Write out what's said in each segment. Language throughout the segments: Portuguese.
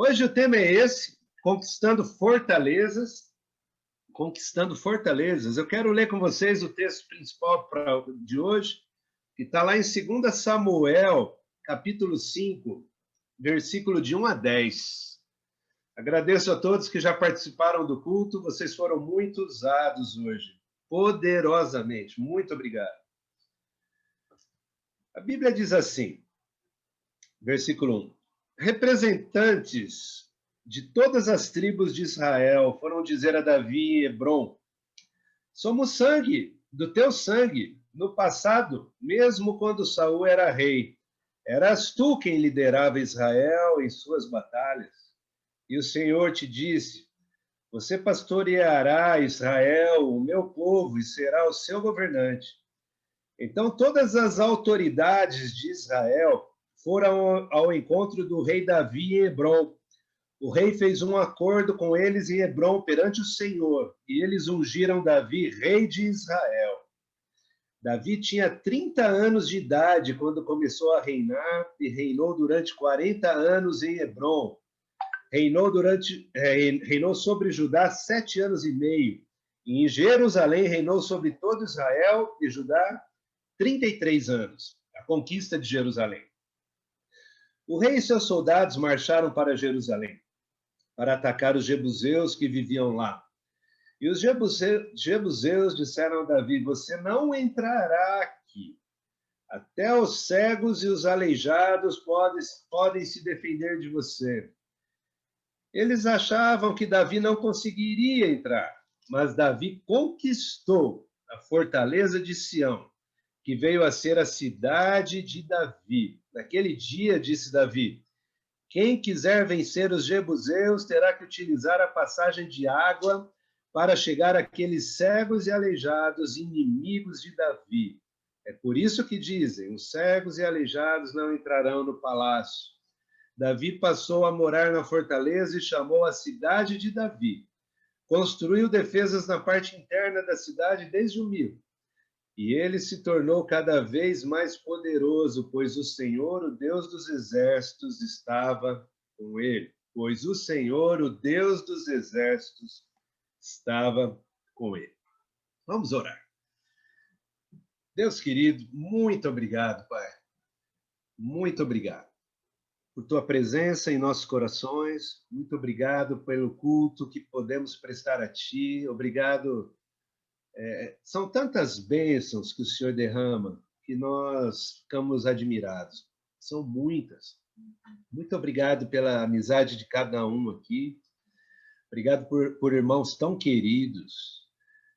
Hoje o tema é esse, conquistando fortalezas. Conquistando fortalezas. Eu quero ler com vocês o texto principal de hoje, que está lá em 2 Samuel, capítulo 5, versículo de 1 a 10. Agradeço a todos que já participaram do culto, vocês foram muito usados hoje, poderosamente. Muito obrigado. A Bíblia diz assim, versículo 1. Representantes de todas as tribos de Israel foram dizer a Davi em Hebrom: somos sangue do teu sangue. No passado, mesmo quando Saul era rei, eras tu quem liderava Israel em suas batalhas. E o Senhor te disse: você pastoreará Israel, o meu povo, e será o seu governante. Então todas as autoridades de Israel foram ao encontro do rei Davi em Hebrom. O rei fez um acordo com eles em Hebrom perante o Senhor, e eles ungiram Davi rei de Israel. Davi tinha 30 anos de idade quando começou a reinar e reinou durante 40 anos em Hebrom. Reinou sobre Judá 7 anos e meio. E em Jerusalém reinou sobre todo Israel e Judá 33 anos. A conquista de Jerusalém. O rei e seus soldados marcharam para Jerusalém para atacar os jebuseus que viviam lá. E os jebuseus disseram a Davi: você não entrará aqui. Até os cegos e os aleijados podem se defender de você. Eles achavam que Davi não conseguiria entrar, mas Davi conquistou a fortaleza de Sião, que veio a ser a cidade de Davi. Naquele dia, disse Davi: quem quiser vencer os jebuseus terá que utilizar a passagem de água para chegar àqueles cegos e aleijados, inimigos de Davi. É por isso que dizem: os cegos e aleijados não entrarão no palácio. Davi passou a morar na fortaleza e chamou a cidade de Davi. Construiu defesas na parte interna da cidade desde o Milo. E ele se tornou cada vez mais poderoso, pois o Senhor, o Deus dos exércitos, estava com ele. Pois o Senhor, o Deus dos exércitos, estava com ele. Vamos orar. Deus querido, muito obrigado, Pai. Muito obrigado por tua presença em nossos corações. Muito obrigado pelo culto que podemos prestar a Ti. Obrigado. São tantas bênçãos que o Senhor derrama que nós ficamos admirados. São muitas. Muito obrigado pela amizade de cada um aqui. Obrigado por irmãos tão queridos.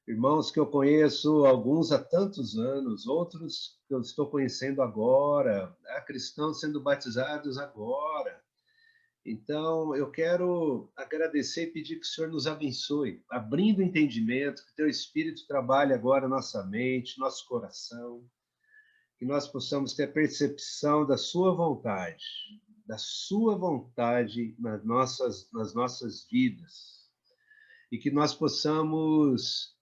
Irmãos que eu conheço alguns há tantos anos, outros que eu estou conhecendo agora. Há cristãos sendo batizados agora. Então, eu quero agradecer e pedir que o Senhor nos abençoe, abrindo o entendimento, que teu Espírito trabalhe agora nossa mente, nosso coração, que nós possamos ter percepção da sua vontade nas nossas vidas, e que nós possamos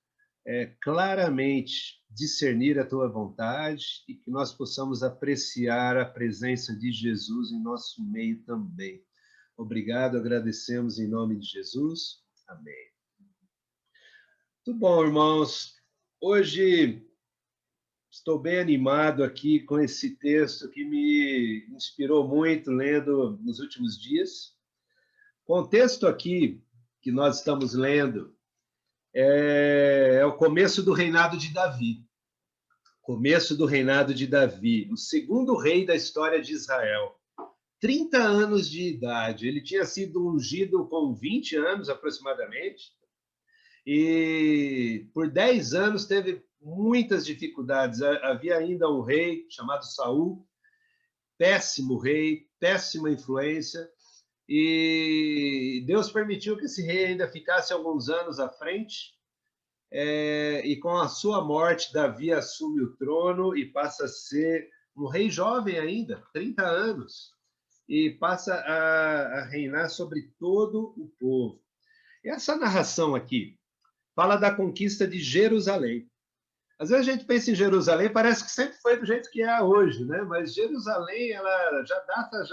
claramente discernir a tua vontade e que nós possamos apreciar a presença de Jesus em nosso meio também. Obrigado, agradecemos em nome de Jesus. Amém. Muito bom, irmãos. Hoje estou bem animado aqui com esse texto que me inspirou muito lendo nos últimos dias. O contexto aqui que nós estamos lendo é o começo do reinado de Davi. Começo do reinado de Davi, o segundo rei da história de Israel. 30 anos de idade. Ele tinha sido ungido com 20 anos, aproximadamente, e por 10 anos teve muitas dificuldades. Havia ainda um rei chamado Saul, péssimo rei, péssima influência, e Deus permitiu que esse rei ainda ficasse alguns anos à frente, e com a sua morte, Davi assume o trono e passa a ser um rei jovem ainda, 30 anos, e passa a reinar sobre todo o povo. E essa narração aqui fala da conquista de Jerusalém. Às vezes a gente pensa em Jerusalém, parece que sempre foi do jeito que é hoje, né? Mas Jerusalém, ela já data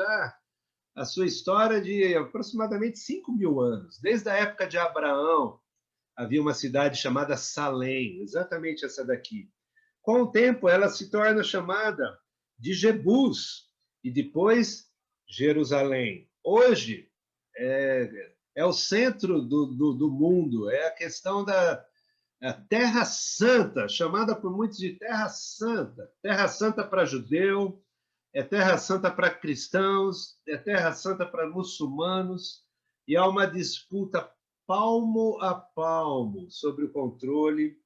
a sua história de aproximadamente 5.000 anos. Desde a época de Abraão, havia uma cidade chamada Salém, exatamente essa daqui. Com o tempo, ela se torna chamada de Jebus, e depois Jerusalém. Hoje, é o centro do mundo, é a questão da Terra Santa, chamada por muitos de Terra Santa para judeu, é Terra Santa para cristãos, é Terra Santa para muçulmanos, e há uma disputa palmo a palmo sobre o controle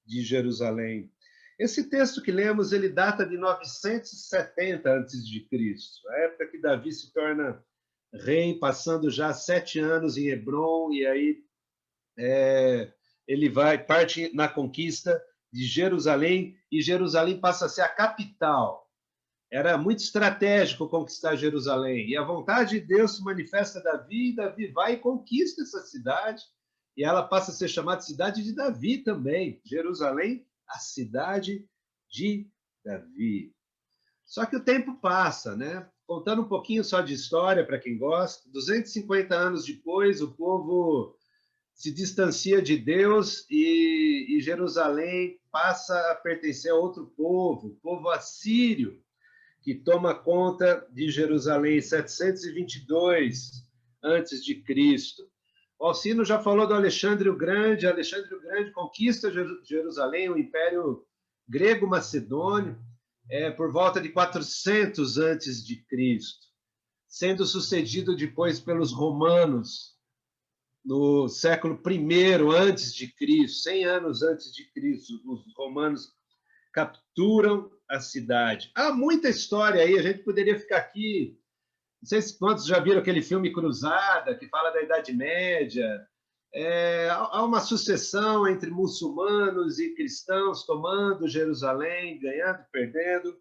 de Jerusalém. Esse texto que lemos, ele data de 970 a.C., a época que Davi se torna rei, passando já 7 anos em Hebrom, e aí ele parte na conquista de Jerusalém, e Jerusalém passa a ser a capital. Era muito estratégico conquistar Jerusalém, e a vontade de Deus se manifesta a Davi, e Davi vai e conquista essa cidade, e ela passa a ser chamada cidade de Davi também. Jerusalém, a cidade de Davi. Só que o tempo passa, né? Contando um pouquinho só de história, para quem gosta, 250 anos depois, o povo se distancia de Deus e Jerusalém passa a pertencer a outro povo, o povo assírio, que toma conta de Jerusalém em 722 antes de Cristo. O Alcino já falou do Alexandre o Grande. Alexandre o Grande conquista Jerusalém, o Império Grego-Macedônio, por volta de 400 antes de Cristo, sendo sucedido depois pelos romanos no século I antes de Cristo, 100 anos antes de Cristo. Os romanos capturam a cidade. Há muita história aí, a gente poderia ficar aqui. Não sei se quantos já viram aquele filme Cruzada, que fala da Idade Média. Há uma sucessão entre muçulmanos e cristãos tomando Jerusalém, ganhando e perdendo,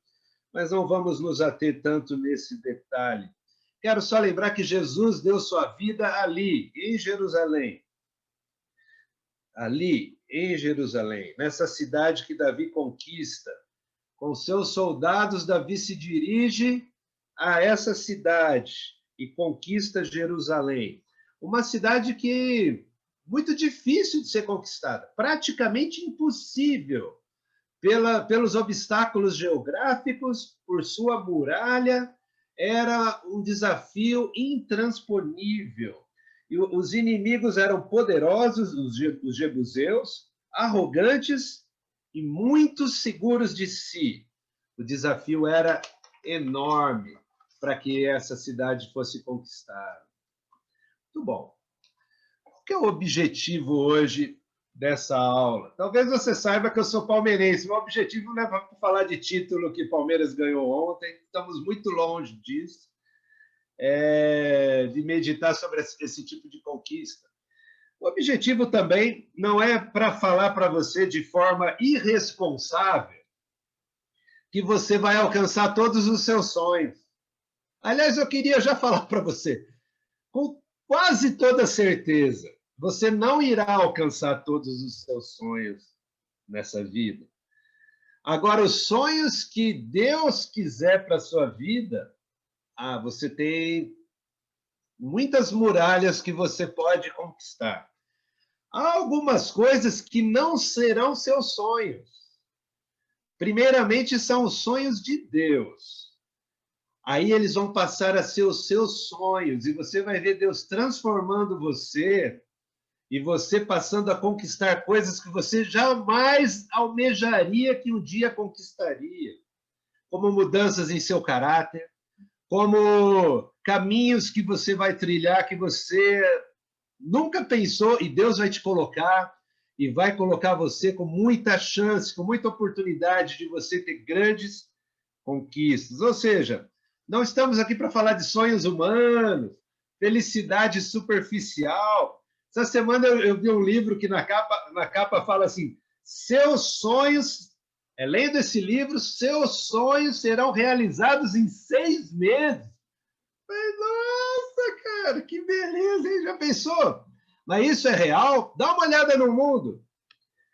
mas não vamos nos ater tanto nesse detalhe. Quero só lembrar que Jesus deu sua vida ali, em Jerusalém. Ali, em Jerusalém, nessa cidade que Davi conquista. Com seus soldados, Davi se dirige a essa cidade e conquista Jerusalém. Uma cidade que muito difícil de ser conquistada, praticamente impossível, pelos obstáculos geográficos, por sua muralha, era um desafio intransponível. E os inimigos eram poderosos, os jebuseus, arrogantes e muito seguros de si. O desafio era enorme para que essa cidade fosse conquistada. Muito bom. Qual que é o objetivo hoje dessa aula? Talvez você saiba que eu sou palmeirense. O objetivo não é falar de título que Palmeiras ganhou ontem. Estamos muito longe disso, de meditar sobre esse tipo de conquista. O objetivo também não é para falar para você de forma irresponsável que você vai alcançar todos os seus sonhos. Aliás, eu queria já falar para você, com quase toda certeza, você não irá alcançar todos os seus sonhos nessa vida. Agora, os sonhos que Deus quiser para a sua vida, você tem muitas muralhas que você pode conquistar. Há algumas coisas que não serão seus sonhos. Primeiramente, são os sonhos de Deus. Aí eles vão passar a ser os seus sonhos, e você vai ver Deus transformando você, e você passando a conquistar coisas que você jamais almejaria que um dia conquistaria, como mudanças em seu caráter, como caminhos que você vai trilhar que você nunca pensou, e Deus vai te colocar, e vai colocar você com muita chance, com muita oportunidade de você ter grandes conquistas. Ou seja, não estamos aqui para falar de sonhos humanos, felicidade superficial. Essa semana eu vi um livro que na capa fala assim: seus sonhos, lendo esse livro, seus sonhos serão realizados em 6 meses. Mas, nossa, cara, que beleza, hein? Já pensou? Mas isso é real? Dá uma olhada no mundo.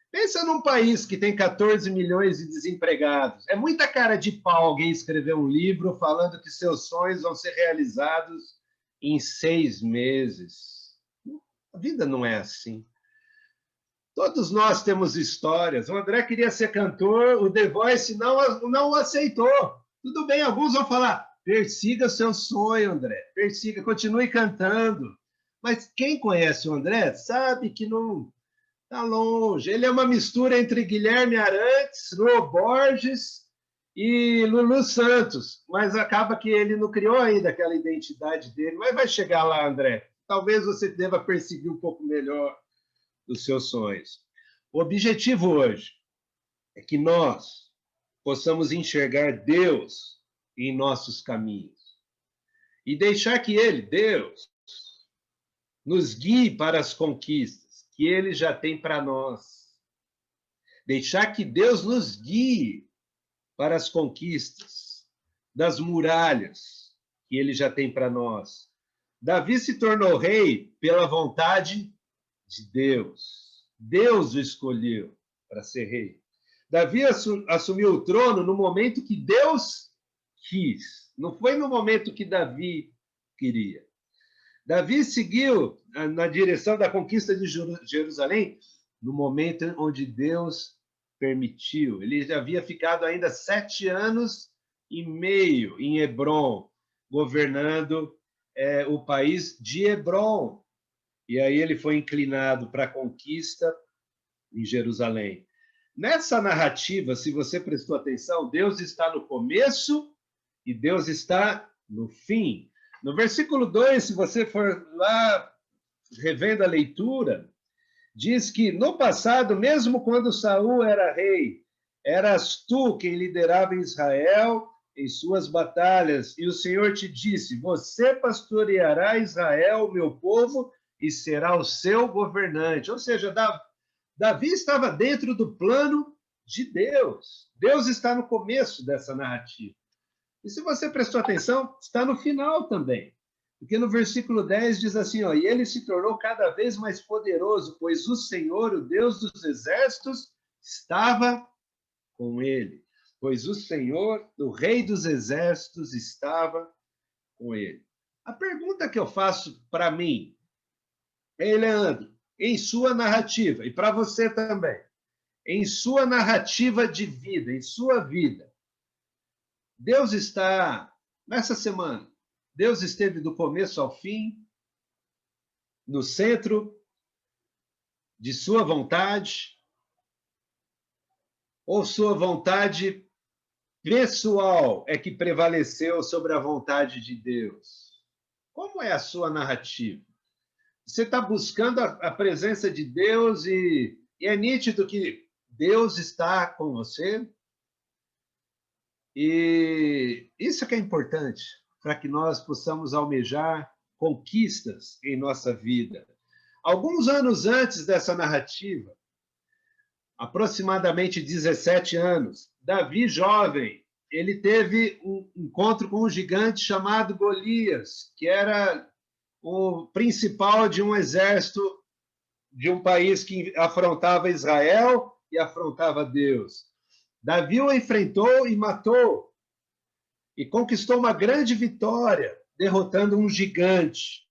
Pensa num país que tem 14 milhões de desempregados. É muita cara de pau alguém escrever um livro falando que seus sonhos vão ser realizados em 6 meses. A vida não é assim. Todos nós temos histórias. O André queria ser cantor, o The Voice não o aceitou. Tudo bem, alguns vão falar, persiga seu sonho, André, persiga, continue cantando. Mas quem conhece o André sabe que não está longe. Ele é uma mistura entre Guilherme Arantes, Lô Borges e Lulu Santos, mas acaba que ele não criou ainda aquela identidade dele. Mas vai chegar lá, André. Talvez você deva perseguir um pouco melhor dos seus sonhos. O objetivo hoje é que nós possamos enxergar Deus em nossos caminhos e deixar que Ele, Deus, nos guie para as conquistas que Ele já tem para nós. Deixar que Deus nos guie para as conquistas das muralhas que Ele já tem para nós. Davi se tornou rei pela vontade de Deus. Deus o escolheu para ser rei. Davi assumiu o trono no momento que Deus quis. Não foi no momento que Davi queria. Davi seguiu na direção da conquista de Jerusalém no momento onde Deus permitiu. Ele já havia ficado ainda 7 anos e meio em Hebrom, governando o país de Hebrom. E aí ele foi inclinado para a conquista em Jerusalém. Nessa narrativa, se você prestou atenção, Deus está no começo e Deus está no fim. No versículo 2, se você for lá revendo a leitura, diz que no passado, mesmo quando Saul era rei, eras tu quem liderava Israel em suas batalhas, e o Senhor te disse, você pastoreará Israel, meu povo, e será o seu governante. Ou seja, Davi estava dentro do plano de Deus. Deus está no começo dessa narrativa. E se você prestou atenção, está no final também. Porque no versículo 10 diz assim, ó, e ele se tornou cada vez mais poderoso, pois o Senhor, o Deus dos exércitos, estava com ele. Pois o Senhor, o Rei dos exércitos, estava com ele. A pergunta que eu faço para mim, Leandro, em sua narrativa, e para você também, em sua narrativa de vida, em sua vida, Deus está, nessa semana, Deus esteve do começo ao fim, no centro de sua vontade, ou sua vontade pessoal é que prevaleceu sobre a vontade de Deus? Como é a sua narrativa? Você está buscando a presença de Deus e é nítido que Deus está com você? E isso que é importante para que nós possamos almejar conquistas em nossa vida. Alguns anos antes dessa narrativa, aproximadamente 17 anos, Davi, jovem, ele teve um encontro com um gigante chamado Golias, que era o principal de um exército de um país que afrontava Israel e afrontava Deus. Davi o enfrentou e matou, e conquistou uma grande vitória, derrotando um gigante.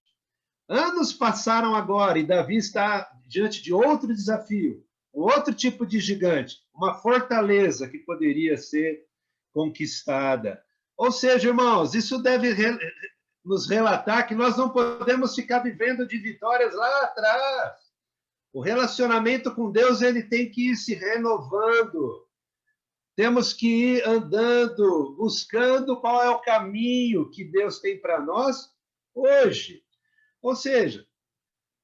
Anos passaram agora, e Davi está diante de outro desafio, outro tipo de gigante, uma fortaleza que poderia ser conquistada. Ou seja, irmãos, isso deve nos relatar que nós não podemos ficar vivendo de vitórias lá atrás. O relacionamento com Deus ele tem que ir se renovando. Temos que ir andando, buscando qual é o caminho que Deus tem para nós hoje. Ou seja,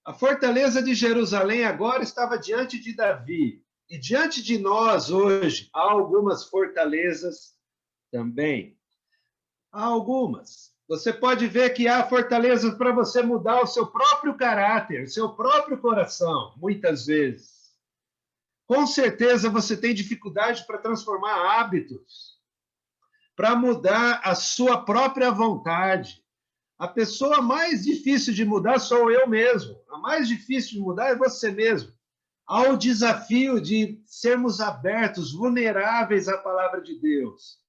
a fortaleza de Jerusalém agora estava diante de Davi. E diante de nós hoje há algumas fortalezas também. Há algumas. Você pode ver que há fortalezas para você mudar o seu próprio caráter, o seu próprio coração, muitas vezes. Com certeza você tem dificuldade para transformar hábitos, para mudar a sua própria vontade. A pessoa mais difícil de mudar sou eu mesmo. A mais difícil de mudar é você mesmo. Há o desafio de sermos abertos, vulneráveis à palavra de Deus.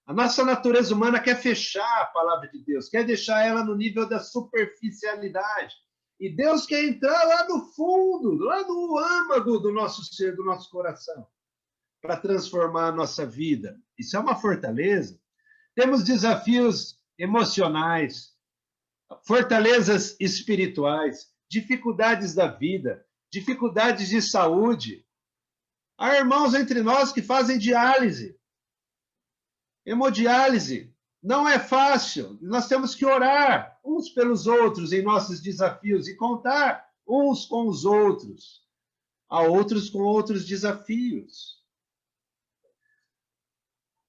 A nossa natureza humana quer fechar a palavra de Deus, quer deixar ela no nível da superficialidade. E Deus quer entrar lá no fundo, lá no âmago do nosso ser, do nosso coração, para transformar a nossa vida. Isso é uma fortaleza. Temos desafios emocionais, fortalezas espirituais, dificuldades da vida, dificuldades de saúde. Há irmãos entre nós que fazem diálise, hemodiálise. Não é fácil. Nós temos que orar uns pelos outros em nossos desafios e contar uns com os outros. Há outros com outros desafios.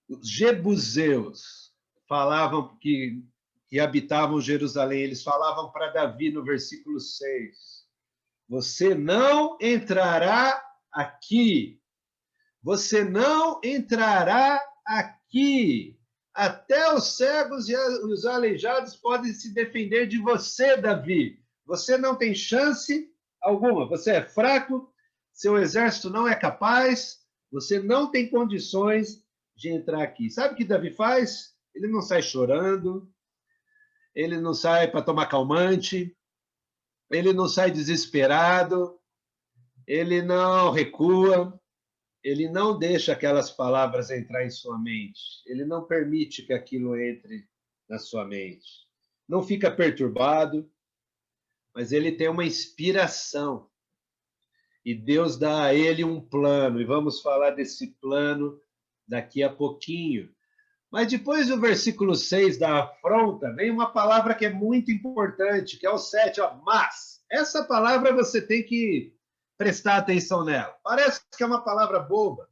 Os jebuseus falavam que habitavam Jerusalém, eles falavam para Davi no versículo 6, você não entrará aqui, você não entrará aqui, até os cegos e os aleijados podem se defender de você, Davi, você não tem chance alguma, você é fraco, seu exército não é capaz, você não tem condições de entrar aqui. Sabe o que Davi faz? Ele não sai chorando, ele não sai para tomar calmante, ele não sai desesperado, ele não recua, ele não deixa aquelas palavras entrar em sua mente, ele não permite que aquilo entre na sua mente. Não fica perturbado, mas ele tem uma inspiração. E Deus dá a ele um plano, e vamos falar desse plano daqui a pouquinho. Mas depois do versículo 6 da afronta, vem uma palavra que é muito importante, que é o 7, ó, mas. Essa palavra você tem que prestar atenção nela. Parece que é uma palavra boba,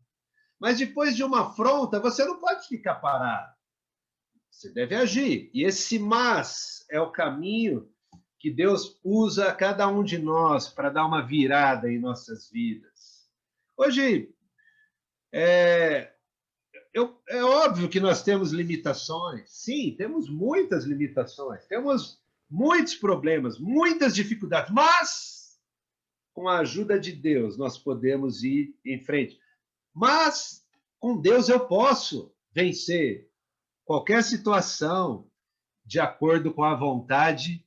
mas depois de uma afronta, você não pode ficar parado. Você deve agir. E esse mas é o caminho que Deus usa a cada um de nós para dar uma virada em nossas vidas. Hoje, é óbvio que nós temos limitações. Sim, temos muitas limitações. Temos muitos problemas, muitas dificuldades. Mas, com a ajuda de Deus, nós podemos ir em frente. Mas, com Deus, eu posso vencer qualquer situação de acordo com a vontade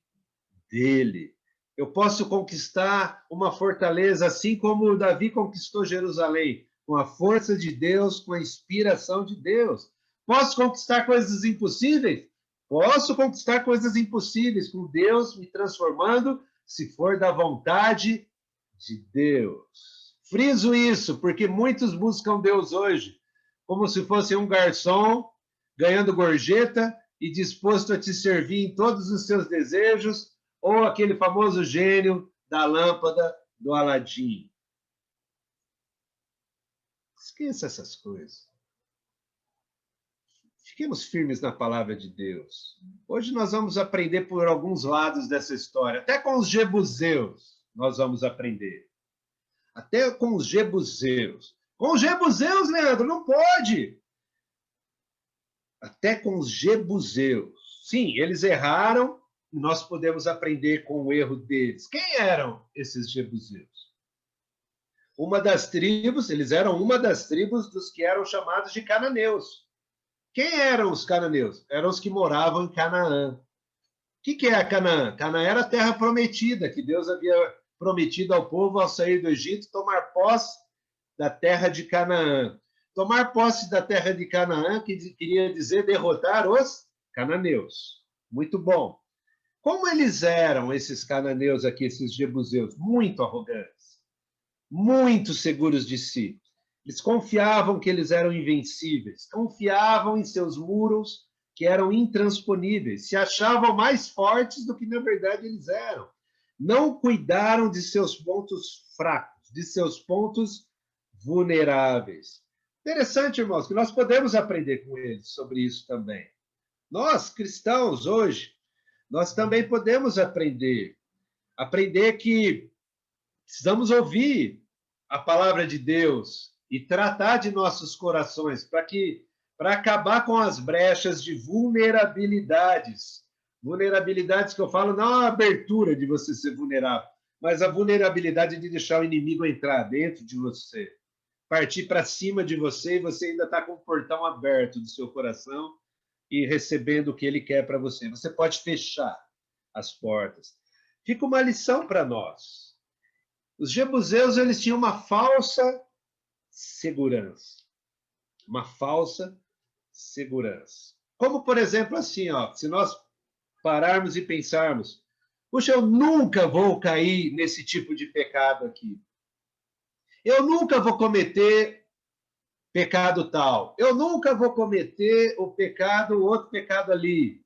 dele. Eu posso conquistar uma fortaleza, assim como Davi conquistou Jerusalém, com a força de Deus, com a inspiração de Deus. Posso conquistar coisas impossíveis? Posso conquistar coisas impossíveis, com Deus me transformando, se for da vontade de Deus. Friso isso, porque muitos buscam Deus hoje, como se fosse um garçom, ganhando gorjeta e disposto a te servir em todos os seus desejos, ou aquele famoso gênio da lâmpada do Aladim. Esqueça essas coisas. Fiquemos firmes na palavra de Deus. Hoje nós vamos aprender por alguns lados dessa história. Até com os jebuseus nós vamos aprender. Até com os jebuseus. Com os jebuseus, Leandro, não pode. Até com os jebuseus. Sim, eles erraram, e nós podemos aprender com o erro deles. Quem eram esses jebuseus? Uma das tribos, eles eram uma das tribos dos que eram chamados de cananeus. Quem eram os cananeus? Eram os que moravam em Canaã. O que é a Canaã? Canaã era a terra prometida, que Deus havia prometido ao povo ao sair do Egito, tomar posse da terra de Canaã. Tomar posse da terra de Canaã queria dizer derrotar os cananeus. Muito bom. Como eles eram, esses cananeus aqui, esses jebuseus? Muito arrogantes, muito seguros de si. Eles confiavam que eles eram invencíveis, confiavam em seus muros que eram intransponíveis, se achavam mais fortes do que na verdade eles eram. Não cuidaram de seus pontos fracos, de seus pontos vulneráveis. Interessante, irmãos, que nós podemos aprender com eles sobre isso também. Nós, cristãos, hoje, nós também podemos aprender que precisamos ouvir a palavra de Deus e tratar de nossos corações para acabar com as brechas de vulnerabilidades. Vulnerabilidades que eu falo não a abertura de você ser vulnerável, mas a vulnerabilidade de deixar o inimigo entrar dentro de você, partir para cima de você e você ainda está com o portão aberto do seu coração e recebendo o que ele quer para você. Você pode fechar as portas. Fica uma lição para nós. Os jebuseus, eles tinham uma falsa segurança. Uma falsa segurança. Como, por exemplo, assim, ó, se nós pararmos e pensarmos, puxa, eu nunca vou cair nesse tipo de pecado aqui. Eu nunca vou cometer pecado tal. Eu nunca vou cometer o pecado, o outro pecado ali.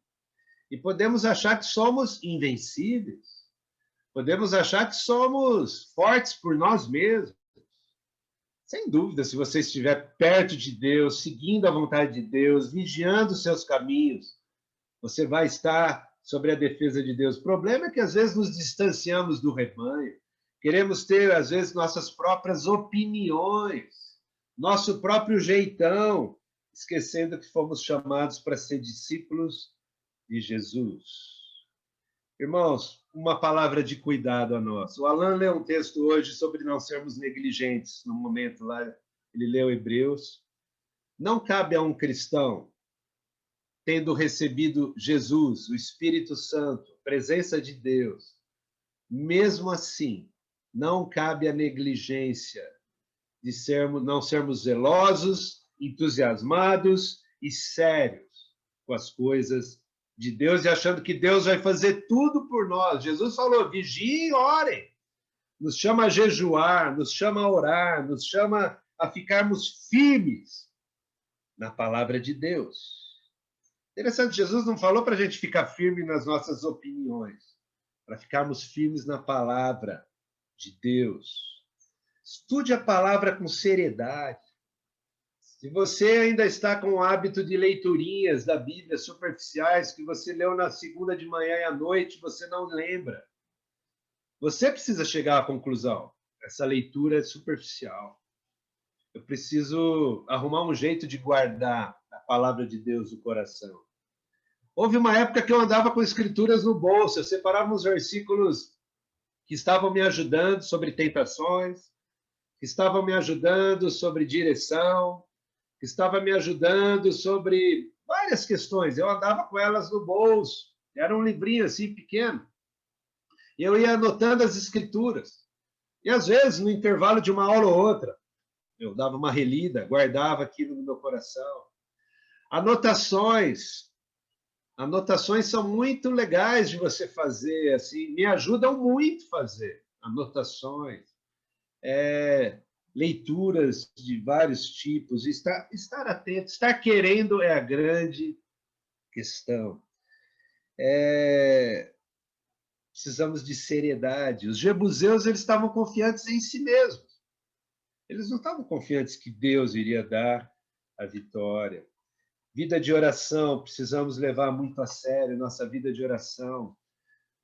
E podemos achar que somos invencíveis. Podemos achar que somos fortes por nós mesmos. Sem dúvida, se você estiver perto de Deus, seguindo a vontade de Deus, vigiando os seus caminhos, você vai estar sobre a defesa de Deus. O problema é que às vezes nos distanciamos do rebanho, queremos ter, às vezes, nossas próprias opiniões, nosso próprio jeitão, esquecendo que fomos chamados para ser discípulos de Jesus. Irmãos, uma palavra de cuidado a nós. O Alan leu um texto hoje sobre não sermos negligentes. No momento lá, ele leu Hebreus. Não cabe a um cristão, tendo recebido Jesus, o Espírito Santo, presença de Deus, mesmo assim, não cabe a negligência de não sermos zelosos, entusiasmados e sérios com as coisas de Deus e achando que Deus vai fazer tudo por nós. Jesus falou: vigiem e orem. Nos chama a jejuar, nos chama a orar, nos chama a ficarmos firmes na palavra de Deus. Interessante, Jesus não falou para a gente ficar firme nas nossas opiniões, para ficarmos firmes na palavra de Deus. Estude a palavra com seriedade. Se você ainda está com o hábito de leiturinhas da Bíblia superficiais, que você leu na segunda de manhã e à noite, você não lembra. Você precisa chegar à conclusão. Essa leitura é superficial. Eu preciso arrumar um jeito de guardar a palavra de Deus no coração. Houve uma época que eu andava com escrituras no bolso, eu separava uns versículos que estavam me ajudando sobre tentações, que estavam me ajudando sobre direção, que estava me ajudando sobre várias questões. Eu andava com elas no bolso. Era um livrinho assim pequeno. E eu ia anotando as escrituras. E às vezes, no intervalo de uma aula ou outra, eu dava uma relida, guardava aquilo no meu coração. Anotações. Anotações são muito legais de você fazer, assim, me ajudam muito a fazer anotações. Leituras de vários tipos, estar atento, estar querendo é a grande questão. Precisamos de seriedade. Os jebuseus, eles estavam confiantes em si mesmos. Eles não estavam confiantes que Deus iria dar a vitória. Vida de oração, precisamos levar muito a sério nossa vida de oração.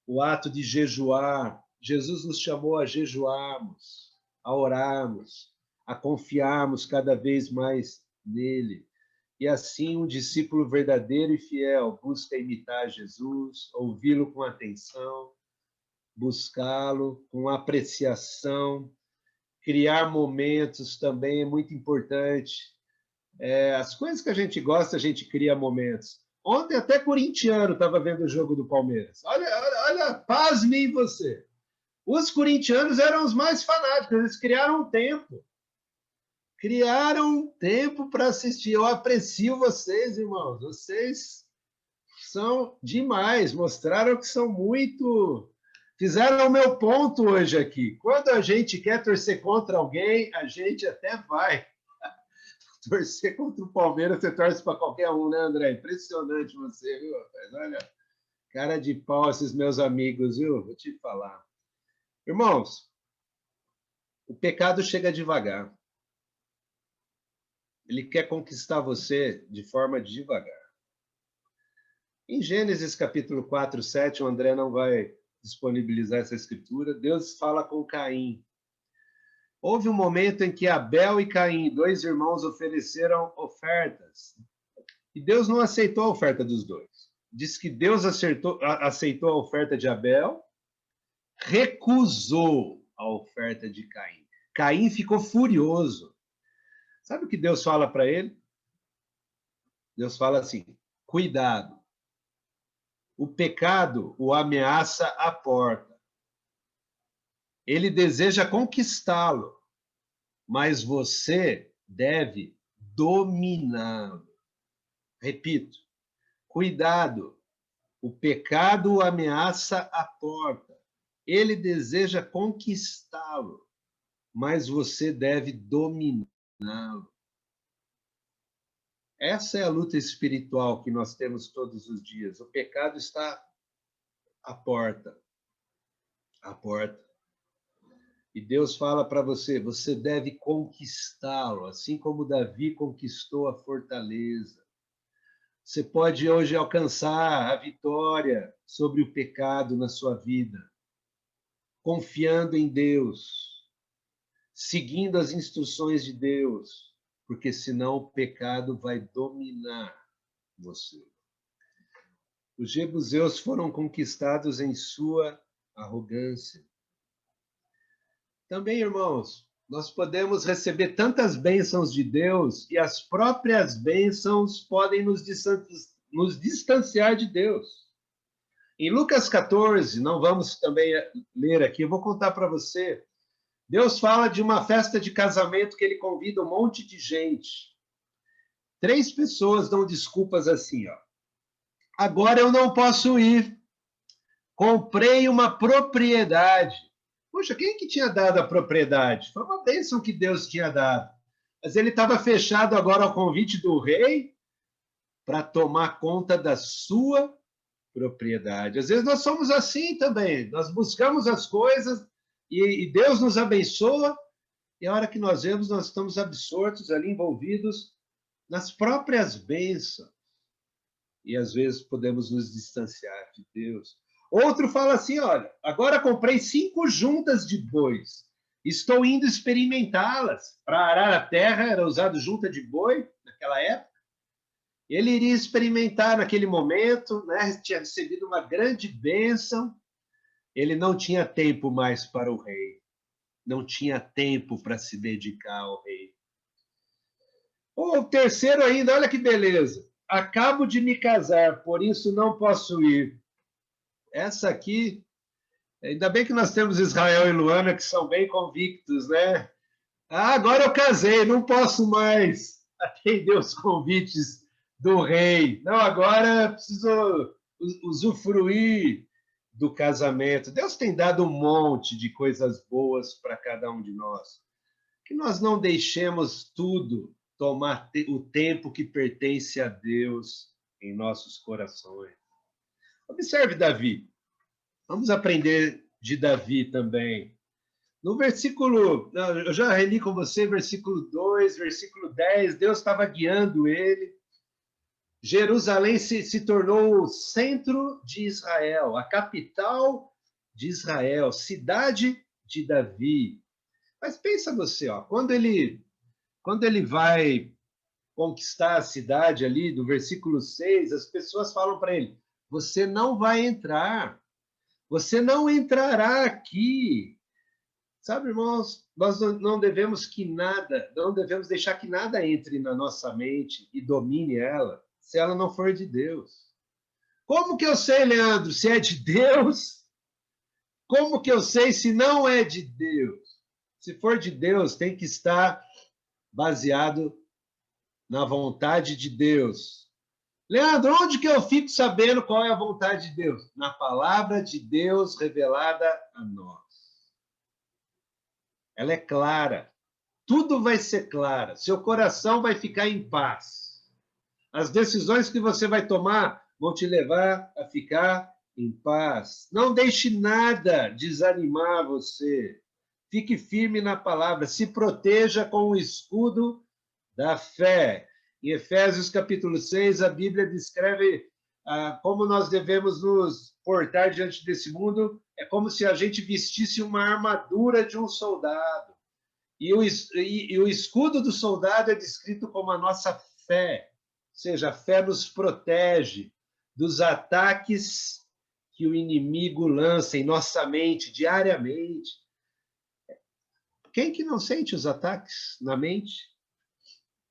O ato de jejuar, Jesus nos chamou a jejuarmos, a orarmos, a confiarmos cada vez mais nele. E assim, um discípulo verdadeiro e fiel busca imitar Jesus, ouvi-lo com atenção, buscá-lo com apreciação, criar momentos também é muito importante. As coisas que a gente gosta, a gente cria momentos. Ontem até corintiano estava vendo o jogo do Palmeiras. Olha, pasme você. Os corintianos eram os mais fanáticos, eles criaram um tempo. Criaram um tempo para assistir. Eu aprecio vocês, irmãos. Vocês são demais. Mostraram que são muito. Fizeram o meu ponto hoje aqui. Quando a gente quer torcer contra alguém, a gente até vai. Torcer contra o Palmeiras, você torce para qualquer um, né, André? Impressionante você, viu? Olha, cara de pau esses meus amigos, viu? Vou te falar. Irmãos, o pecado chega devagar. Ele quer conquistar você de forma devagar. Em Gênesis capítulo 4, 7, o André não vai disponibilizar essa escritura, Deus fala com Caim. Houve um momento em que Abel e Caim, dois irmãos, ofereceram ofertas. E Deus não aceitou a oferta dos dois. Diz que Deus aceitou a oferta de Abel, recusou a oferta de Caim. Caim ficou furioso. Sabe o que Deus fala para ele? Deus fala assim: Cuidado. O pecado o ameaça à porta. Ele deseja conquistá-lo, mas você deve dominá-lo. Repito, cuidado. O pecado o ameaça à porta. Ele deseja conquistá-lo, mas você deve dominá-lo. Essa é a luta espiritual que nós temos todos os dias. O pecado está à porta. À porta. E Deus fala para você, você deve conquistá-lo, assim como Davi conquistou a fortaleza. Você pode hoje alcançar a vitória sobre o pecado na sua vida, confiando em Deus, seguindo as instruções de Deus, porque senão o pecado vai dominar você. Os jebuseus foram conquistados em sua arrogância. Também, irmãos, nós podemos receber tantas bênçãos de Deus e as próprias bênçãos podem nos distanciar de Deus. Em Lucas 14, não vamos também ler aqui, eu vou contar para você. Deus fala de uma festa de casamento que ele convida um monte de gente. 3 pessoas dão desculpas assim, ó. Agora eu não posso ir. Comprei uma propriedade. Poxa, quem que tinha dado a propriedade? Foi uma bênção que Deus tinha dado. Mas ele estava fechado agora ao convite do rei para tomar conta da sua propriedade. Às vezes nós somos assim também. Nós buscamos as coisas e Deus nos abençoa e a hora que nós vemos, nós estamos absortos ali, envolvidos nas próprias bênçãos. E às vezes podemos nos distanciar de Deus. Outro fala assim, olha, agora comprei 5 juntas de bois. Estou indo experimentá-las. Para arar a terra era usado junta de boi naquela época. Ele iria experimentar naquele momento, né? Tinha recebido uma grande bênção. Ele não tinha tempo mais para o rei. Não tinha tempo para se dedicar ao rei. Ou o terceiro ainda, olha que beleza. Acabo de me casar, por isso não posso ir. Essa aqui, ainda bem que nós temos Israel e Luana, que são bem convictos, né? Ah, agora eu casei, não posso mais atender os convites do rei. Não, agora preciso usufruir do casamento. Deus tem dado um monte de coisas boas para cada um de nós. Que nós não deixemos tudo tomar o tempo que pertence a Deus em nossos corações. Observe Davi. Vamos aprender de Davi também. No versículo, eu já reli com você, versículo 2, versículo 10, Deus estava guiando ele. Jerusalém se tornou o centro de Israel, a capital de Israel, cidade de Davi. Mas pensa você, ó, quando ele vai conquistar a cidade ali, do versículo 6, as pessoas falam para ele, você não vai entrar, você não entrará aqui. Sabe, irmãos, nós não devemos deixar que nada entre na nossa mente e domine ela, se ela não for de Deus. Como que eu sei, Leandro, se é de Deus? Como que eu sei se não é de Deus? Se for de Deus, tem que estar baseado na vontade de Deus. Leandro, onde que eu fico sabendo qual é a vontade de Deus? Na palavra de Deus revelada a nós. Ela é clara. Tudo vai ser claro. Seu coração vai ficar em paz. As decisões que você vai tomar vão te levar a ficar em paz. Não deixe nada desanimar você. Fique firme na palavra. Se proteja com o escudo da fé. Em Efésios capítulo 6, a Bíblia descreve como nós devemos nos portar diante desse mundo. É como se a gente vestisse uma armadura de um soldado. E o escudo do soldado é descrito como a nossa fé. Ou seja, a fé nos protege dos ataques que o inimigo lança em nossa mente diariamente. Quem que não sente os ataques na mente?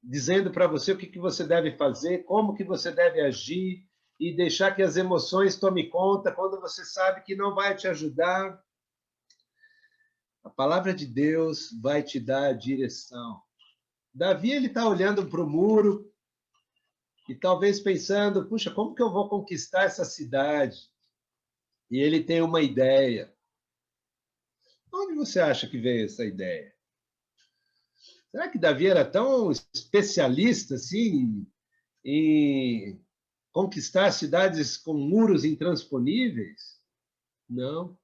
dizendo para você o que você deve fazer, como que você deve agir, e deixar que as emoções tomem conta quando você sabe que não vai te ajudar. A palavra de Deus vai te dar a direção. Davi, ele está olhando para o muro e talvez pensando, puxa, como que eu vou conquistar essa cidade? E ele tem uma ideia. Onde você acha que veio essa ideia? Será que Davi era tão especialista assim em conquistar cidades com muros intransponíveis? Não.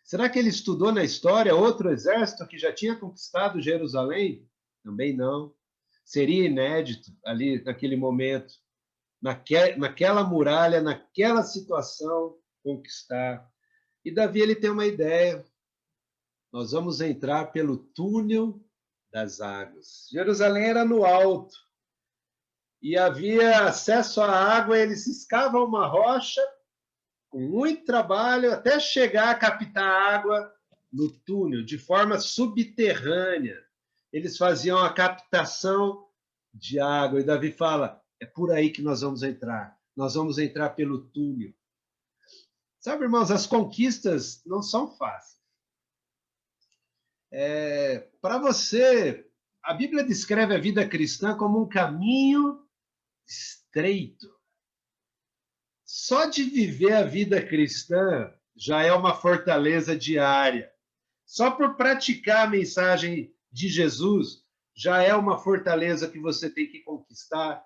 Será que ele estudou na história outro exército que já tinha conquistado Jerusalém? Também não. Seria inédito ali naquele momento, naquela muralha, naquela situação, conquistar. E Davi, ele tem uma ideia. Nós vamos entrar pelo túnel das águas. Jerusalém era no alto e havia acesso à água. Eles escavam uma rocha com muito trabalho até chegar a captar água no túnel, de forma subterrânea. Eles faziam a captação de água. E Davi fala, é por aí que nós vamos entrar. Nós vamos entrar pelo túnel. Sabe, irmãos, as conquistas não são fáceis. Para você, a Bíblia descreve a vida cristã como um caminho estreito. Só de viver a vida cristã já é uma fortaleza diária. Só por praticar a mensagem de Jesus já é uma fortaleza que você tem que conquistar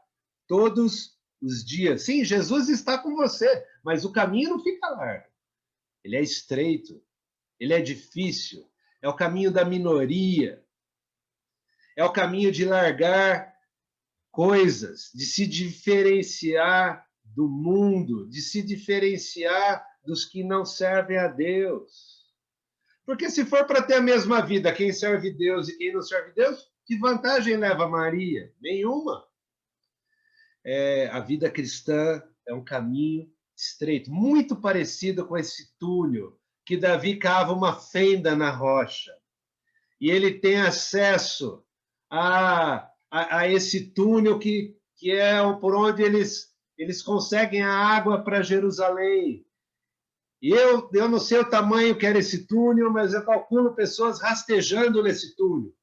todos os dias. Sim, Jesus está com você, mas o caminho não fica largo. Ele é estreito, ele é difícil, é o caminho da minoria, é o caminho de largar coisas, de se diferenciar do mundo, de se diferenciar dos que não servem a Deus. Porque se for para ter a mesma vida, quem serve Deus e quem não serve Deus, que vantagem leva Maria? Nenhuma. A vida cristã é um caminho estreito, muito parecido com esse túnel, que Davi cava uma fenda na rocha. E ele tem acesso a esse túnel que é por onde eles conseguem a água para Jerusalém. E eu não sei o tamanho que era esse túnel, mas eu calculo pessoas rastejando nesse túnel,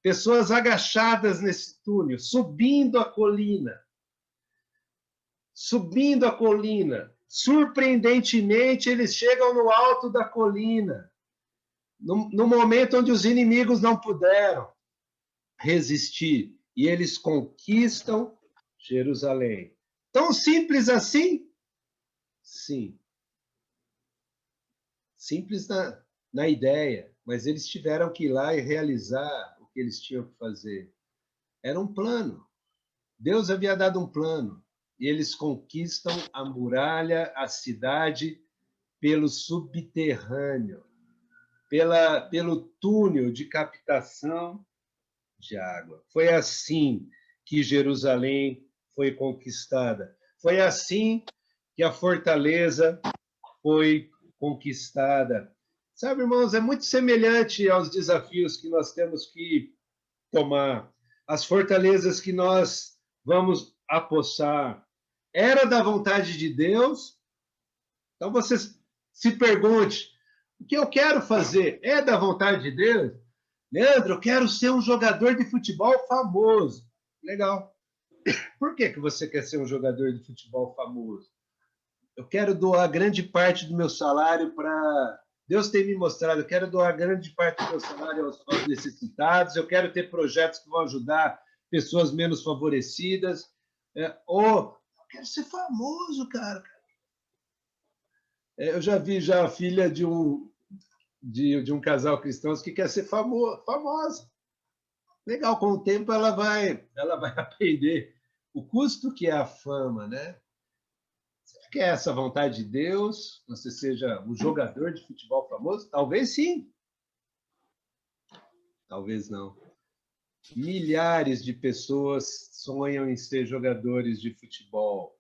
pessoas agachadas nesse túnel, subindo a colina. Subindo a colina. Surpreendentemente, eles chegam no alto da colina, no momento onde os inimigos não puderam resistir, e eles conquistam Jerusalém. Tão simples assim? Sim. Simples na ideia, mas eles tiveram que ir lá e realizar o que eles tinham que fazer. Era um plano. Deus havia dado um plano, e eles conquistam a muralha, a cidade, pelo subterrâneo, pelo túnel de captação de água. Foi assim que Jerusalém foi conquistada. Foi assim que a fortaleza foi conquistada. Sabe, irmãos, é muito semelhante aos desafios que nós temos que tomar, as fortalezas que nós vamos apossar. Era da vontade de Deus? Então você se pergunte, o que eu quero fazer é da vontade de Deus? Leandro, eu quero ser um jogador de futebol famoso. Legal. Por que você quer ser um jogador de futebol famoso? Eu quero doar grande parte do meu salário para... Deus tem me mostrado, eu quero doar grande parte do meu salário aos necessitados, eu quero ter projetos que vão ajudar pessoas menos favorecidas. Ou eu quero ser famoso, cara. Eu já vi a filha de um casal cristão que quer ser famosa. Legal, com o tempo ela vai aprender o custo que é a fama, né? Será que é essa a vontade de Deus? Você seja um jogador de futebol famoso? Talvez sim. Talvez não. Milhares de pessoas sonham em ser jogadores de futebol.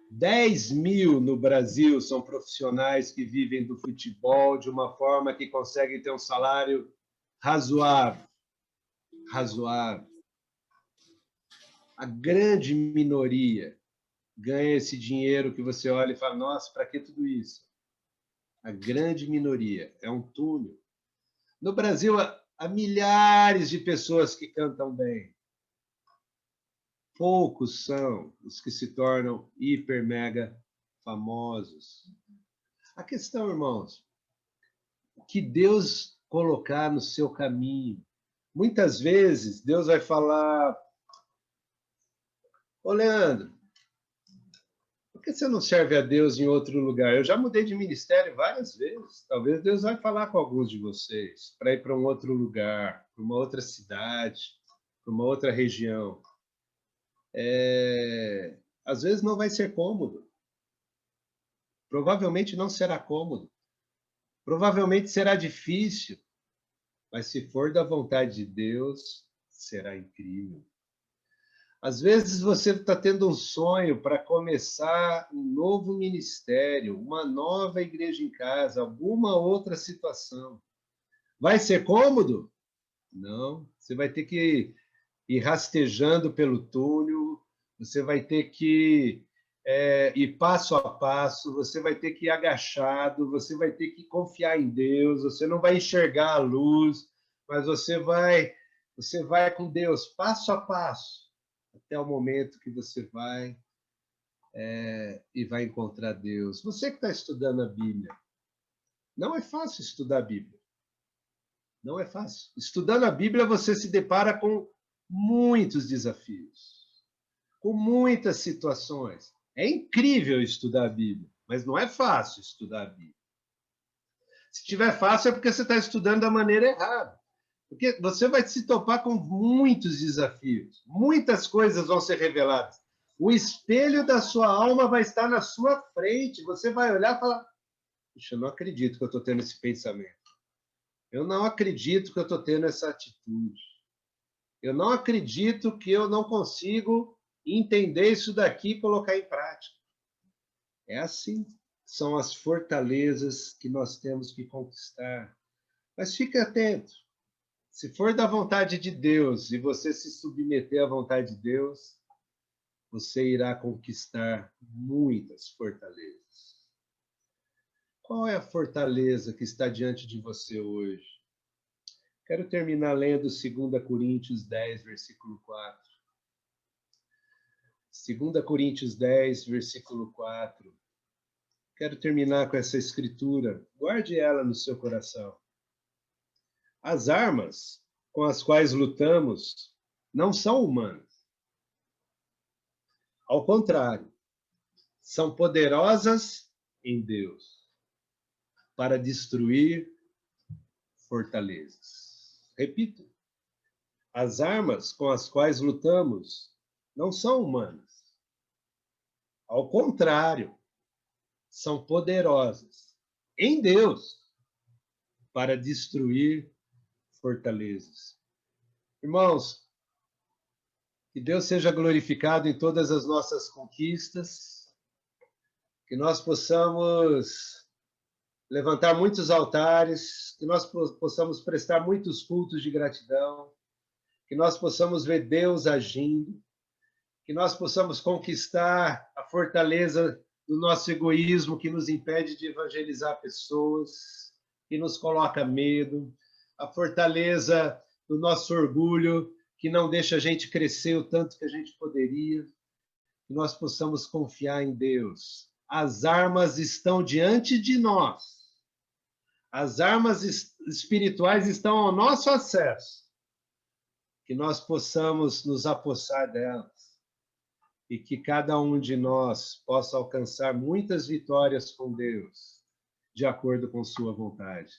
10 mil no Brasil são profissionais que vivem do futebol de uma forma que conseguem ter um salário razoável. razoável. A grande minoria ganha esse dinheiro que você olha e fala, nossa, para que tudo isso? A grande minoria é um túnel. No Brasil, há milhares de pessoas que cantam bem. Poucos são os que se tornam hiper, mega famosos. A questão, irmãos, o que Deus colocar no seu caminho. Muitas vezes, Deus vai falar, ô Leandro, por que você não serve a Deus em outro lugar? Eu já mudei de ministério várias vezes. Talvez Deus vai falar com alguns de vocês para ir para um outro lugar, para uma outra cidade, para uma outra região. Às vezes não vai ser cômodo. Provavelmente não será cômodo. Provavelmente será difícil. Mas se for da vontade de Deus, será incrível. Às vezes você está tendo um sonho para começar um novo ministério, uma nova igreja em casa, alguma outra situação. Vai ser cômodo? Não. Você vai ter que ir rastejando pelo túnel, você vai ter que ir passo a passo, você vai ter que ir agachado, você vai ter que confiar em Deus, você não vai enxergar a luz, mas você vai com Deus passo a passo, até o momento que você vai e vai encontrar Deus. Você que está estudando a Bíblia, não é fácil estudar a Bíblia. Não é fácil. Estudando a Bíblia, você se depara com muitos desafios, com muitas situações. É incrível estudar a Bíblia, mas não é fácil estudar a Bíblia. Se tiver fácil, é porque você está estudando da maneira errada. Porque você vai se topar com muitos desafios, muitas coisas vão ser reveladas. O espelho da sua alma vai estar na sua frente. Você vai olhar e falar: puxa, eu não acredito que eu estou tendo esse pensamento. Eu não acredito que eu estou tendo essa atitude. Eu não acredito que eu não consigo entender isso daqui e colocar em prática. É assim. São as fortalezas que nós temos que conquistar. Mas fique atento. Se for da vontade de Deus e você se submeter à vontade de Deus, você irá conquistar muitas fortalezas. Qual é a fortaleza que está diante de você hoje? Quero terminar lendo 2 Coríntios 10, versículo 4. 2 Coríntios 10, versículo 4. Quero terminar com essa escritura. Guarde ela no seu coração. As armas com as quais lutamos não são humanas. Ao contrário, são poderosas em Deus para destruir fortalezas. Repito, as armas com as quais lutamos não são humanas. Ao contrário, são poderosas em Deus para destruir fortalezas. Irmãos, que Deus seja glorificado em todas as nossas conquistas, que nós possamos levantar muitos altares, que nós possamos prestar muitos cultos de gratidão, que nós possamos ver Deus agindo, que nós possamos conquistar a fortaleza do nosso egoísmo que nos impede de evangelizar pessoas, que nos coloca medo, a fortaleza do nosso orgulho que não deixa a gente crescer o tanto que a gente poderia, que nós possamos confiar em Deus. As armas estão diante de nós. As armas espirituais estão ao nosso acesso. Que nós possamos nos apossar delas e que cada um de nós possa alcançar muitas vitórias com Deus, de acordo com sua vontade.